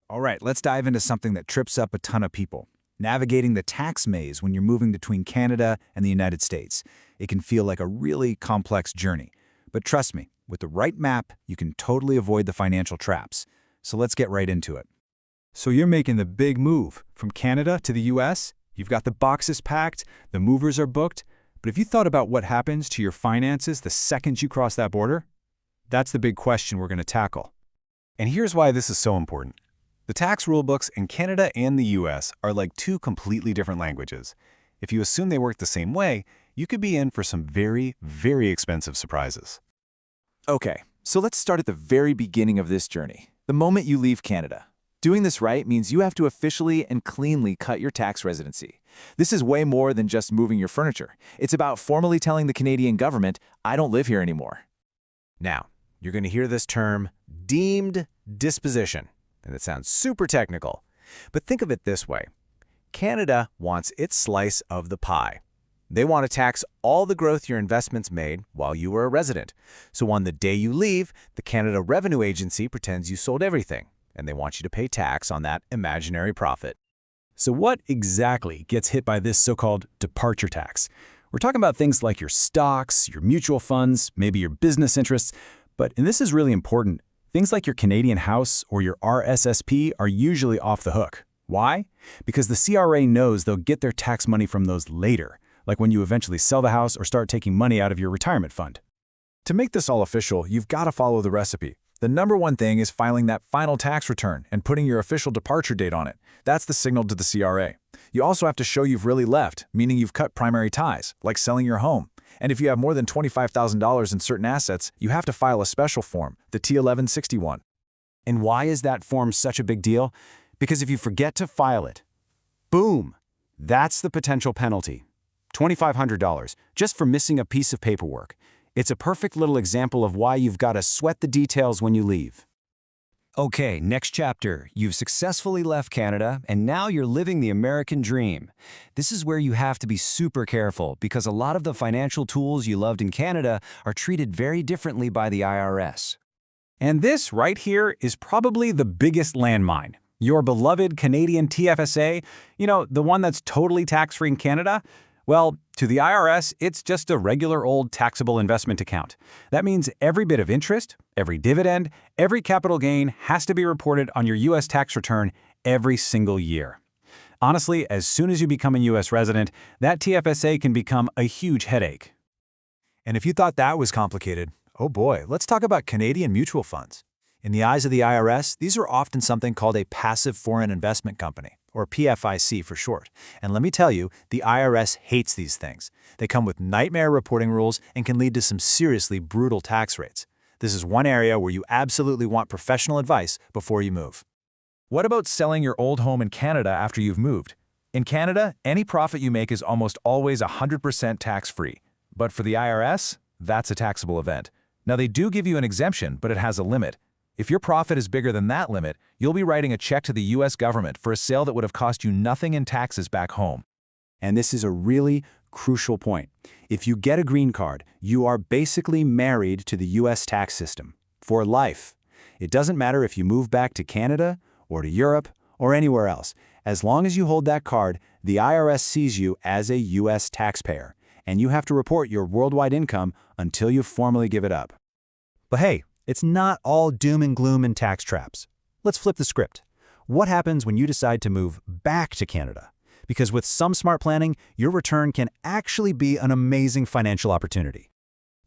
All right, let's dive into something that trips up a ton of people. Navigating the tax maze when you're moving between Canada and the United States. It can feel like a really complex journey. But trust me, with the right map, you can totally avoid the financial traps. So let's get right into it. So you're making the big move from Canada to the US. You've got the boxes packed, the movers are booked. But have you thought about what happens to your finances the second you cross that border? That's the big question we're going to tackle. And here's why this is so important. The tax rulebooks in Canada and the US are like two completely different languages. If you assume they work the same way, you could be in for some very, very expensive surprises. Okay, so let's start at the very beginning of this journey, the moment you leave Canada. Doing this right means you have to officially and cleanly cut your tax residency. This is way more than just moving your furniture. It's about formally telling the Canadian government, I don't live here anymore. Now, you're going to hear this term, deemed disposition. And it sounds super technical. But think of it this way. Canada wants its slice of the pie. They want to tax all the growth your investments made while you were a resident. So on the day you leave, the Canada Revenue Agency pretends you sold everything, and they want you to pay tax on that imaginary profit. So what exactly gets hit by this so-called departure tax? We're talking about things like your stocks, your mutual funds, maybe your business interests. And this is really important, things like your Canadian house or your RSSP are usually off the hook. Why? Because the CRA knows they'll get their tax money from those later, like when you eventually sell the house or start taking money out of your retirement fund. To make this all official, you've got to follow the recipe. The number one thing is filing that final tax return and putting your official departure date on it. That's the signal to the CRA. You also have to show you've really left, meaning you've cut primary ties, like selling your home. And if you have more than $25,000 in certain assets, you have to file a special form, the T1161. And why is that form such a big deal? Because if you forget to file it, boom, that's the potential penalty. $2,500, just for missing a piece of paperwork. It's a perfect little example of why you've got to sweat the details when you leave. Okay, next chapter. You've successfully left Canada, and now you're living the American dream. This is where you have to be super careful because a lot of the financial tools you loved in Canada are treated very differently by the IRS. And this right here is probably the biggest landmine. Your beloved Canadian TFSA, the one that's totally tax-free in Canada. Well, to the IRS, it's just a regular old taxable investment account. That means every bit of interest, every dividend, every capital gain has to be reported on your U.S. tax return every single year. Honestly, as soon as you become a U.S. resident, that TFSA can become a huge headache. And if you thought that was complicated, oh boy, let's talk about Canadian mutual funds. In the eyes of the IRS, these are often something called a passive foreign investment company, or PFIC for short. And let me tell you, the IRS hates these things. They come with nightmare reporting rules and can lead to some seriously brutal tax rates. This is one area where you absolutely want professional advice before you move. What about selling your old home in Canada after you've moved? In Canada, any profit you make is almost always 100% tax-free. But for the IRS, that's a taxable event. Now, they do give you an exemption, but it has a limit. If your profit is bigger than that limit, you'll be writing a check to the U.S. government for a sale that would have cost you nothing in taxes back home. And this is a really crucial point. If you get a green card, you are basically married to the U.S. tax system for life. It doesn't matter if you move back to Canada or to Europe or anywhere else. As long as you hold that card, the IRS sees you as a U.S. taxpayer, and you have to report your worldwide income until you formally give it up. But hey, it's not all doom and gloom and tax traps. Let's flip the script. What happens when you decide to move back to Canada? Because with some smart planning, your return can actually be an amazing financial opportunity.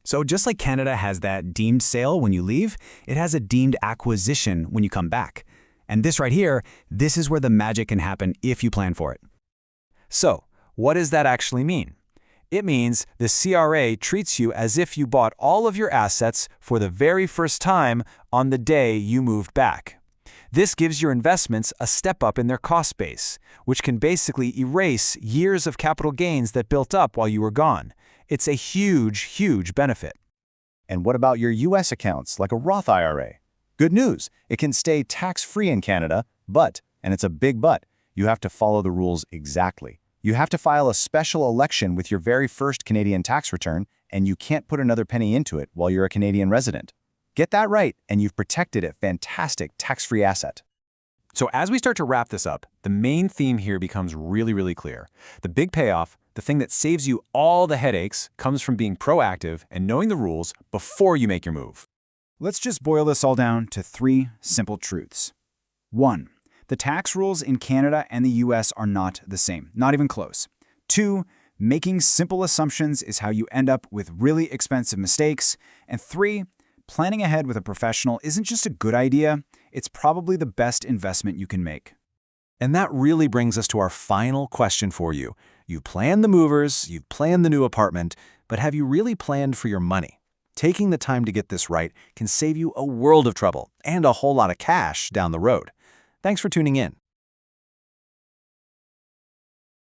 So just like Canada has that deemed sale when you leave, it has a deemed acquisition when you come back. And this right here, this is where the magic can happen if you plan for it. So, what does that actually mean? It means the CRA treats you as if you bought all of your assets for the very first time on the day you moved back. This gives your investments a step up in their cost base, which can basically erase years of capital gains that built up while you were gone. It's a huge, huge benefit. And what about your U.S. accounts, like a Roth IRA? Good news, it can stay tax-free in Canada, but, and it's a big but, you have to follow the rules exactly. You have to file a special election with your very first Canadian tax return, and you can't put another penny into it while you're a Canadian resident. Get that right, and you've protected a fantastic tax-free asset. So as we start to wrap this up, the main theme here becomes really, really clear. The big payoff, the thing that saves you all the headaches, comes from being proactive and knowing the rules before you make your move. Let's just boil this all down to 3 simple truths. 1. The tax rules in Canada and the US are not the same, not even close. 2. Making simple assumptions is how you end up with really expensive mistakes. And 3. Planning ahead with a professional isn't just a good idea, it's probably the best investment you can make. And that really brings us to our final question for you. You've planned the movers, you've planned the new apartment, but have you really planned for your money? Taking the time to get this right can save you a world of trouble and a whole lot of cash down the road. Thanks for tuning in.